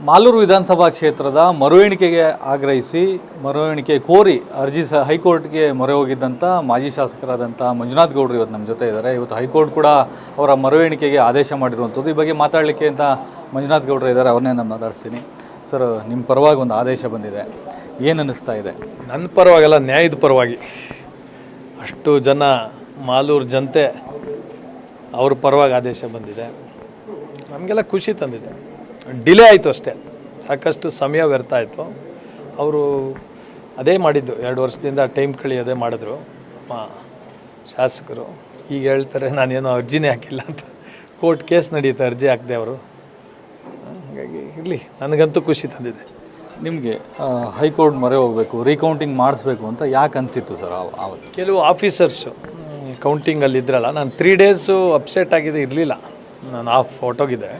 ಮಾಲೂರು ವಿಧಾನಸಭಾ ಕ್ಷೇತ್ರದ ಮರು ಎಣಿಕೆಗೆ ಆಗ್ರಹಿಸಿ ಮರು ಕೋರಿ ಅರ್ಜಿ ಹೈಕೋರ್ಟ್ಗೆ ಮೊರೆ ಹೋಗಿದ್ದಂಥ ಮಾಜಿ ಶಾಸಕರಾದಂಥ ಮಂಜುನಾಥ್ ಗೌಡರು ಇವತ್ತು ನಮ್ಮ ಜೊತೆ ಇದ್ದಾರೆ. ಇವತ್ತು ಹೈಕೋರ್ಟ್ ಕೂಡ ಅವರ ಮರು ಎಣಿಕೆಗೆ ಆದೇಶ ಮಾಡಿರುವಂಥದ್ದು. ಈ ಬಗ್ಗೆ ಮಾತಾಡಲಿಕ್ಕೆ ಅಂತ ಮಂಜುನಾಥ್ ಗೌಡರು ಇದ್ದಾರೆ, ಅವ್ರನ್ನೇ ನಾನು ಮಾತಾಡ್ತೀನಿ. ಸರ್, ನಿಮ್ಮ ಪರವಾಗಿ ಒಂದು ಆದೇಶ ಬಂದಿದೆ, ಏನು ಅನ್ನಿಸ್ತಾ ಇದೆ? ನನ್ನ ಪರವಾಗಿಲ್ಲ, ನ್ಯಾಯದ ಪರವಾಗಿ. ಅಷ್ಟು ಜನ ಮಾಲೂರು ಜನತೆ ಅವ್ರ ಪರವಾಗಿ ಆದೇಶ ಬಂದಿದೆ. ನಮಗೆಲ್ಲ ಖುಷಿ ತಂದಿದೆ. ಡಿಲೇ ಆಯಿತು ಅಷ್ಟೇ, ಸಾಕಷ್ಟು ಸಮಯ ವ್ಯರ್ಥ ಆಯಿತು. ಅವರು ಅದೇ ಮಾಡಿದ್ದು, 2 ವರ್ಷದಿಂದ ಟೈಮ್ ಕಳಿಯೋದೇ ಮಾಡಿದ್ರು ಶಾಸಕರು. ಈಗ ಹೇಳ್ತಾರೆ ನಾನೇನೋ ಅರ್ಜಿನೇ ಹಾಕಿಲ್ಲ ಅಂತ. ಕೋರ್ಟ್ ಕೇಸ್ ನಡೆಯುತ್ತೆ, ಅರ್ಜಿ ಹಾಕಿದೆ ಅವರು. ಹಾಗಾಗಿ ಇರಲಿ, ನನಗಂತೂ ಖುಷಿ ತಂದಿದೆ. ನಿಮಗೆ ಹೈಕೋರ್ಟ್ ಮೊರೆ ಹೋಗಬೇಕು, ರೀಕೌಂಟಿಂಗ್ ಮಾಡಿಸ್ಬೇಕು ಅಂತ ಯಾಕೆ ಅನಿಸಿತ್ತು ಸರ್? ಆವತ್ತು ಕೆಲವು ಆಫೀಸರ್ಸು ಕೌಂಟಿಂಗಲ್ಲಿ ಇದ್ರಲ್ಲ, ನಾನು 3 ಡೇಸು ಅಪ್ಸೆಟ್ ಆಗಿದೆ, ಇರಲಿಲ್ಲ, ನಾನು ಆಫ್ ಹೊರಟೋಗಿದೆ.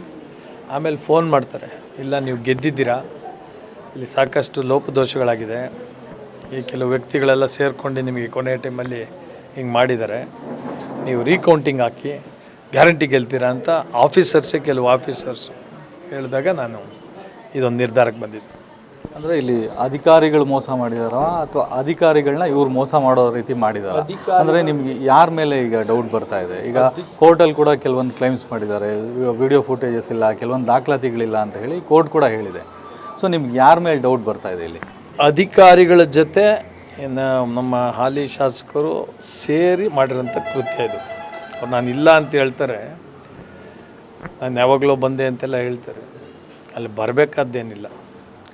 ಆಮೇಲೆ ಫೋನ್ ಮಾಡ್ತಾರೆ, ಇಲ್ಲ ನೀವು ಗೆದ್ದಿದ್ದೀರಾ, ಇಲ್ಲಿ ಸಾಕಷ್ಟು ಲೋಪದೋಷಗಳಾಗಿದೆ, ಈ ಕೆಲವು ವ್ಯಕ್ತಿಗಳೆಲ್ಲ ಸೇರ್ಕೊಂಡು ನಿಮಗೆ ಕೊನೆಯ ಟೈಮಲ್ಲಿ ಹಿಂಗೆ ಮಾಡಿದ್ದಾರೆ, ನೀವು ರೀಕೌಂಟಿಂಗ್ ಹಾಕಿ ಗ್ಯಾರಂಟಿ ಗೆಲ್ತೀರಾ ಅಂತ ಕೆಲವು ಆಫೀಸರ್ಸ್ ಹೇಳಿದಾಗ ನಾನು ಇದೊಂದು ನಿರ್ಧಾರಕ್ಕೆ ಬಂದಿದ್ದೆ. ಅಂದರೆ ಇಲ್ಲಿ ಅಧಿಕಾರಿಗಳು ಮೋಸ ಮಾಡಿದಾರ ಅಥವಾ ಅಧಿಕಾರಿಗಳನ್ನ ಇವ್ರು ಮೋಸ ಮಾಡೋ ರೀತಿ ಮಾಡಿದಾರ? ಅಂದರೆ ನಿಮ್ಗೆ ಯಾರ ಮೇಲೆ ಈಗ ಡೌಟ್ ಬರ್ತಾ ಇದೆ? ಈಗ ಕೋರ್ಟಲ್ಲಿ ಕೂಡ ಕೆಲವೊಂದು ಕ್ಲೈಮ್ಸ್ ಮಾಡಿದ್ದಾರೆ, ವಿಡಿಯೋ ಫುಟೇಜಸ್ ಇಲ್ಲ, ಕೆಲವೊಂದು ದಾಖಲಾತಿಗಳಿಲ್ಲ ಅಂತ ಹೇಳಿ ಕೋರ್ಟ್ ಕೂಡ ಹೇಳಿದೆ. ಸೊ ನಿಮ್ಗೆ ಯಾರ ಮೇಲೆ ಡೌಟ್ ಬರ್ತಾ ಇದೆ ಇಲ್ಲಿ? ಅಧಿಕಾರಿಗಳ ಜೊತೆ ನಮ್ಮ ಹಾಲಿ ಶಾಸಕರು ಸೇರಿ ಮಾಡಿರೋಂಥ ಕೃತ್ಯ ಇದು. ಅವ್ರು ನಾನು ಇಲ್ಲ ಅಂತ ಹೇಳ್ತಾರೆ, ನಾನು ಯಾವಾಗಲೂ ಬಂದೆ ಅಂತೆಲ್ಲ ಹೇಳ್ತಾರೆ. ಅಲ್ಲಿ ಬರಬೇಕಾದ್ದೇನಿಲ್ಲ.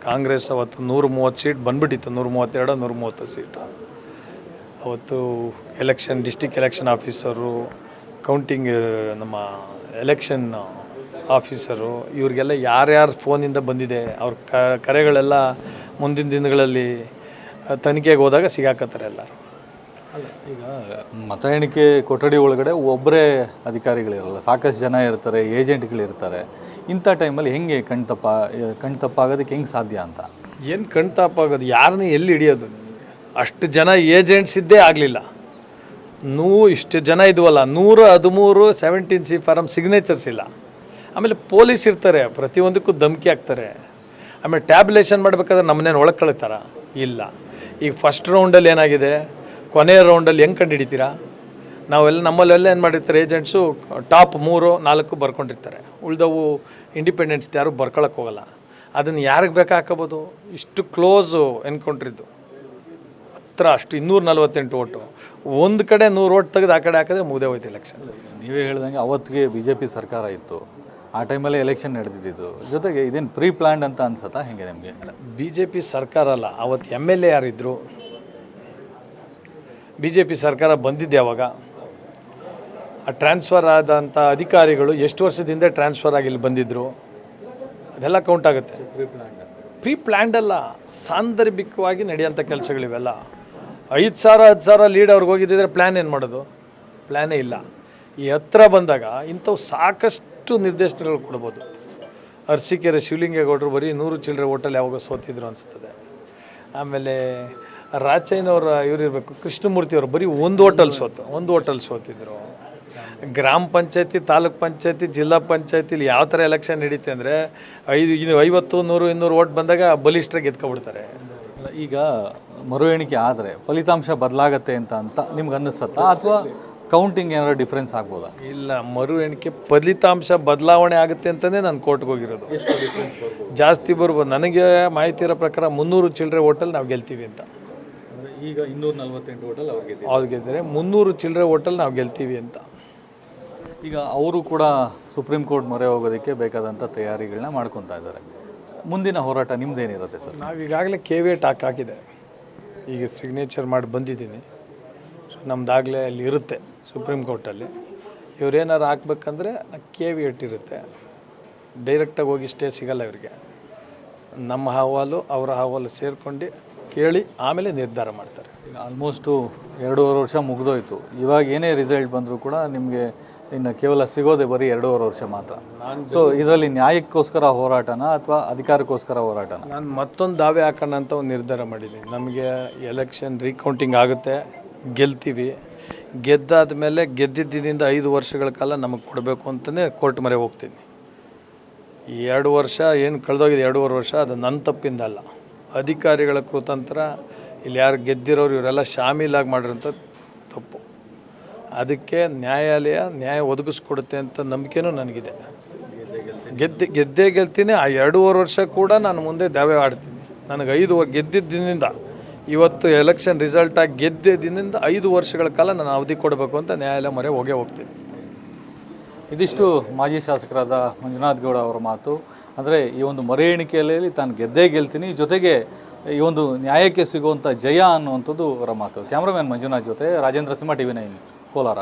ಕಾಂಗ್ರೆಸ್ ಅವತ್ತು 130 ಸೀಟ್ ಬಂದುಬಿಟ್ಟಿತ್ತು, 132 130 ಸೀಟು. ಅವತ್ತು ಡಿಸ್ಟಿಕ್ ಎಲೆಕ್ಷನ್ ಆಫೀಸರು, ಕೌಂಟಿಂಗ್ ನಮ್ಮ ಎಲೆಕ್ಷನ್ ಆಫೀಸರು, ಇವರಿಗೆಲ್ಲ ಯಾರ್ಯಾರು ಫೋನಿಂದ ಬಂದಿದೆ ಅವ್ರ ಕರೆಗಳೆಲ್ಲ ಮುಂದಿನ ದಿನಗಳಲ್ಲಿ ತನಿಖೆಗೆ ಹೋದಾಗ ಸಿಗಾಕತ್ತಾರೆ ಎಲ್ಲರೂ. ಈಗ ಮತ ಎಣಿಕೆ ಕೊಠಡಿ ಒಳಗಡೆ ಒಬ್ಬರೇ ಅಧಿಕಾರಿಗಳಿರಲ್ಲ, ಸಾಕಷ್ಟು ಜನ ಇರ್ತಾರೆ, ಏಜೆಂಟ್ಗಳಿರ್ತಾರೆ. ಇಂಥ ಟೈಮಲ್ಲಿ ಹೆಂಗೆ ಕಣ್ತಪ್ಪಾಗೋದಕ್ಕೆ ಹೆಂಗೆ ಸಾಧ್ಯ ಅಂತ? ಏನು ಕಣ್ತಪ್ಪಾಗೋದು? ಯಾರನ್ನ ಎಲ್ಲಿ ಹಿಡಿಯೋದು? ಅಷ್ಟು ಜನ ಏಜೆಂಟ್ಸ್ ಇದ್ದೇ ಆಗಲಿಲ್ಲ. ಇಷ್ಟು ಜನ ಇದ್ವಲ್ಲ, 113 17C ಫಾರಮ್ ಸಿಗ್ನೇಚರ್ಸ್ ಇಲ್ಲ. ಆಮೇಲೆ ಪೊಲೀಸ್ ಇರ್ತಾರೆ, ಪ್ರತಿಯೊಂದಕ್ಕೂ ಧಮಕಿ ಹಾಕ್ತಾರೆ. ಆಮೇಲೆ ಟ್ಯಾಬ್ಯುಲೇಷನ್ ಮಾಡಬೇಕಾದ್ರೆ ನಮ್ಮನ್ನೇನು ಒಳಗೆ ಕಳಿತಾರ? ಇಲ್ಲ. ಈಗ ಫಸ್ಟ್ ರೌಂಡಲ್ಲಿ ಏನಾಗಿದೆ, ಕೊನೆಯ ರೌಂಡಲ್ಲಿ ಹೆಂಗೆ ಕಂಡು ಹಿಡಿತೀರಾ? ನಮ್ಮಲ್ಲೆಲ್ಲ ಏನು ಮಾಡಿರ್ತಾರೆ, ಏಜೆಂಟ್ಸು ಟಾಪ್ 3 4 ಬರ್ಕೊಂಡಿರ್ತಾರೆ, ಉಳಿದವು ಇಂಡಿಪೆಂಡೆನ್ಸ್ ಯಾರು ಬರ್ಕೊಳಕ್ಕೆ ಹೋಗಲ್ಲ. ಅದನ್ನು ಯಾರಿಗೆ ಬೇಕಾ ಹಾಕೋಬೋದು? ಇಷ್ಟು ಕ್ಲೋಸು ಎನ್ಕೌಂಟ್ರಿದ್ದು ಹತ್ರ, ಅಷ್ಟು 248 ಓಟು, ಒಂದು ಕಡೆ 100 ಓಟ್ ತೆಗೆದು ಆ ಕಡೆ ಹಾಕಿದ್ರೆ ಮುಗ್ದೇ ಹೋಯ್ತು ಎಲೆಕ್ಷನ್. ನೀವೇ ಹೇಳ್ದಂಗೆ ಅವತ್ತಿಗೆ BJP ಸರ್ಕಾರ ಇತ್ತು, ಆ ಟೈಮಲ್ಲಿ ಎಲೆಕ್ಷನ್ ನಡೆದಿದ್ದು. ಜೊತೆಗೆ ಇದೇನು ಪ್ರೀ ಪ್ಲ್ಯಾನ್ಡ್ ಅಂತ ಅನ್ಸತ್ತಾ ಹೆಂಗೆ ನಿಮಗೆ? BJP ಸರ್ಕಾರ ಅಲ್ಲ, ಅವತ್ತು MLA ಯಾರಿದ್ದರು? BJP ಸರ್ಕಾರ ಬಂದಿದ್ದೆ ಅವಾಗ. ಆ ಟ್ರಾನ್ಸ್ಫರ್ ಆದಂಥ ಅಧಿಕಾರಿಗಳು ಎಷ್ಟು ವರ್ಷದಿಂದ ಟ್ರಾನ್ಸ್ಫರ್ ಆಗಿ ಇಲ್ಲಿ ಬಂದಿದ್ದರು, ಅದೆಲ್ಲ ಕೌಂಟ್ ಆಗುತ್ತೆ. ಪ್ರೀ ಪ್ಲ್ಯಾಂಡ್ ಅಲ್ಲ, ಸಾಂದರ್ಭಿಕವಾಗಿ ನಡೆಯೋಂಥ ಕೆಲಸಗಳಿವೆಲ್ಲ. 5,000 10,000 ಲೀಡ್ ಅವ್ರಿಗೆ ಹೋಗಿದ್ದಿದ್ರೆ ಪ್ಲ್ಯಾನ್ ಏನು ಮಾಡೋದು? ಪ್ಲ್ಯಾನೇ ಇಲ್ಲ. ಈ ಹತ್ರ ಬಂದಾಗ ಇಂಥವು ಸಾಕಷ್ಟು ನಿರ್ದೇಶನಗಳು ಕೊಡ್ಬೋದು. ಅರಸೀಕೆರೆ ಶಿವಲಿಂಗೇಗೌಡರು ಬರೀ 100 ಚಿಲ್ಲರೆ ಓಟಲ್ಲಿ ಯಾವಾಗ ಸೋತಿದ್ರು ಅನಿಸ್ತದೆ. ಆಮೇಲೆ ರಾಚಯ್ಯನವ್ರ ಇವ್ರಿರಬೇಕು, ಕೃಷ್ಣಮೂರ್ತಿಯವರು ಬರೀ ಒಂದು ಹೋಟೆಲ್ ಸೋತಿದ್ರು. ಗ್ರಾಮ ಪಂಚಾಯತಿ, ತಾಲೂಕ್ ಪಂಚಾಯತಿ, ಜಿಲ್ಲಾ ಪಂಚಾಯತಿಲಿ ಯಾವ ಥರ ಎಲೆಕ್ಷನ್ ನಡೀತೆ ಅಂದರೆ 50 100 200 ಓಟ್ ಬಂದಾಗ ಬಲಿಷ್ಠರಾಗಿ ಗೆದ್ಕೊಬಿಡ್ತಾರೆ. ಈಗ ಮರು ಎಣಿಕೆ ಆದರೆ ಫಲಿತಾಂಶ ಬದಲಾಗತ್ತೆ ಅಂತ ನಿಮ್ಗೆ ಅನ್ನಿಸುತ್ತಾ, ಅಥವಾ ಕೌಂಟಿಂಗ್ ಏನಾದ್ರು ಡಿಫ್ರೆನ್ಸ್ ಆಗ್ಬೋದಾ? ಇಲ್ಲ, ಮರು ಎಣಿಕೆ ಫಲಿತಾಂಶ ಬದಲಾವಣೆ ಆಗುತ್ತೆ ಅಂತಲೇ ನಾನು ಕೋರ್ಟ್ಗೆ ಹೋಗಿರೋದು. ಜಾಸ್ತಿ ಬರ್ಬೋದು. ನನಗೆ ಮಾಹಿತಿ ಇರೋ ಪ್ರಕಾರ 300 ಚಿಲ್ಲರೆ ಓಟಲ್ಲಿ ನಾವು ಗೆಲ್ತೀವಿ ಅಂತ. ಈಗ 248 ಓಟಲ್ಲಿ ಅವ್ರು ಗೆದ್ದರೆ 300 ಚಿಲ್ಲರೆ ಓಟಲ್ಲಿ ನಾವು ಗೆಲ್ತೀವಿ ಅಂತ. ಈಗ ಅವರು ಕೂಡ ಸುಪ್ರೀಂ ಕೋರ್ಟ್ ಮೊರೆ ಹೋಗೋದಕ್ಕೆ ಬೇಕಾದಂಥ ತಯಾರಿಗಳನ್ನ ಮಾಡ್ಕೊತಾ ಇದ್ದಾರೆ. ಮುಂದಿನ ಹೋರಾಟ ನಿಮ್ಮದೇನಿರುತ್ತೆ ಸರ್? ನಾವೀಗಾಗಲೇ KVAT ಹಾಕಿದೆ, ಈಗ ಸಿಗ್ನೇಚರ್ ಮಾಡಿ ಬಂದಿದ್ದೀನಿ. ನಮ್ಮದಾಗಲೇ ಅಲ್ಲಿ ಇರುತ್ತೆ ಸುಪ್ರೀಂ ಕೋರ್ಟಲ್ಲಿ. ಇವರೇನಾರು ಹಾಕ್ಬೇಕಂದ್ರೆ KVAT ಇರುತ್ತೆ, ಡೈರೆಕ್ಟಾಗಿ ಹೋಗಿ ಸ್ಟೇ ಸಿಗಲ್ಲ ಇವರಿಗೆ. ನಮ್ಮ ಅಹವಾಲು ಅವರ ಅಹವಾಲು ಸೇರ್ಕೊಂಡು ಕೇಳಿ ಆಮೇಲೆ ನಿರ್ಧಾರ ಮಾಡ್ತಾರೆ. ಈಗ ಆಲ್ಮೋಸ್ಟು 2.5 ವರ್ಷ ಮುಗಿದೋಯ್ತು. ಇವಾಗ ಏನೇ ರಿಸಲ್ಟ್ ಬಂದರೂ ಕೂಡ ನಿಮಗೆ ಇನ್ನು ಕೇವಲ ಸಿಗೋದೆ ಬರೀ 2.5 ವರ್ಷ ಮಾತ್ರ. ಸೊ ಇದರಲ್ಲಿ ನ್ಯಾಯಕ್ಕೋಸ್ಕರ ಹೋರಾಟನ ಅಥವಾ ಅಧಿಕಾರಕ್ಕೋಸ್ಕರ ಹೋರಾಟನ? ನಾನು ಮತ್ತೊಂದು ದಾವೆ ಹಾಕೋಣ ಅಂತ ಒಂದು ನಿರ್ಧಾರ ಮಾಡಿದ್ದೀನಿ. ನಮಗೆ ಎಲೆಕ್ಷನ್ ರೀಕೌಂಟಿಂಗ್ ಆಗುತ್ತೆ, ಗೆಲ್ತೀವಿ. ಗೆದ್ದಾದ ಮೇಲೆ ಗೆದ್ದಿದ್ದರಿಂದ 5 ವರ್ಷಗಳ ಕಾಲ ನಮಗೆ ಕೊಡಬೇಕು ಅಂತಲೇ ಕೋರ್ಟ್ ಮೊರೆ ಹೋಗ್ತೀನಿ. ಈ 2 ವರ್ಷ ಏನು ಕಳೆದೋಗಿದೆ 2.5 ವರ್ಷ ಅದು ನನ್ನ ತಪ್ಪಿಂದ ಅಲ್ಲ, ಅಧಿಕಾರಿಗಳ ಕುತಂತ್ರ. ಇಲ್ಲಿ ಯಾರು ಗೆದ್ದಿರೋರು ಇವರೆಲ್ಲ ಶಾಮೀಲಾಗಿ ಮಾಡಿರೋಂಥ ತಪ್ಪು. ಅದಕ್ಕೆ ನ್ಯಾಯ ಒದಗಿಸ್ಕೊಡುತ್ತೆ ಅಂತ ನಂಬಿಕೆನೂ ನನಗಿದೆ. ಗೆದ್ದೇ ಗೆಲ್ತೀನಿ. ಆ 2.5 ವರ್ಷ ಕೂಡ ನಾನು ಮುಂದೆ ದಾವೆ ಆಡ್ತೀನಿ. ನನಗೆ 5 ಗೆದ್ದಿದ್ದಿನಿಂದ ಇವತ್ತು ಎಲೆಕ್ಷನ್ ರಿಸಲ್ಟಾಗಿ ಗೆದ್ದಿದ್ದಿನಿಂದ 5 ವರ್ಷಗಳ ಕಾಲ ನಾನು ಅವಧಿ ಕೊಡಬೇಕು ಅಂತ ನ್ಯಾಯಾಲಯ ಮೊರೆ ಹೋಗ್ತೀನಿ. ಇದಿಷ್ಟು ಮಾಜಿ ಶಾಸಕರಾದ ಮಂಜುನಾಥ್ ಗೌಡ ಅವರ ಮಾತು. ಅಂದರೆ ಈ ಒಂದು ಮರು ಎಣಿಕೆಯಲ್ಲಿ ತಾನು ಗೆದ್ದೇ ಗೆಲ್ತೀನಿ, ಜೊತೆಗೆ ಈ ಒಂದು ನ್ಯಾಯಕ್ಕೆ ಸಿಗುವಂಥ ಜಯ ಅನ್ನುವಂಥದ್ದು ಅವರ ಮಾತು. ಕ್ಯಾಮ್ರಾಮನ್ ಮಂಜುನಾಥ್ ಜೊತೆ ರಾಜೇಂದ್ರ ಸಿಂಹ, TV9 ಕೋಲಾರ.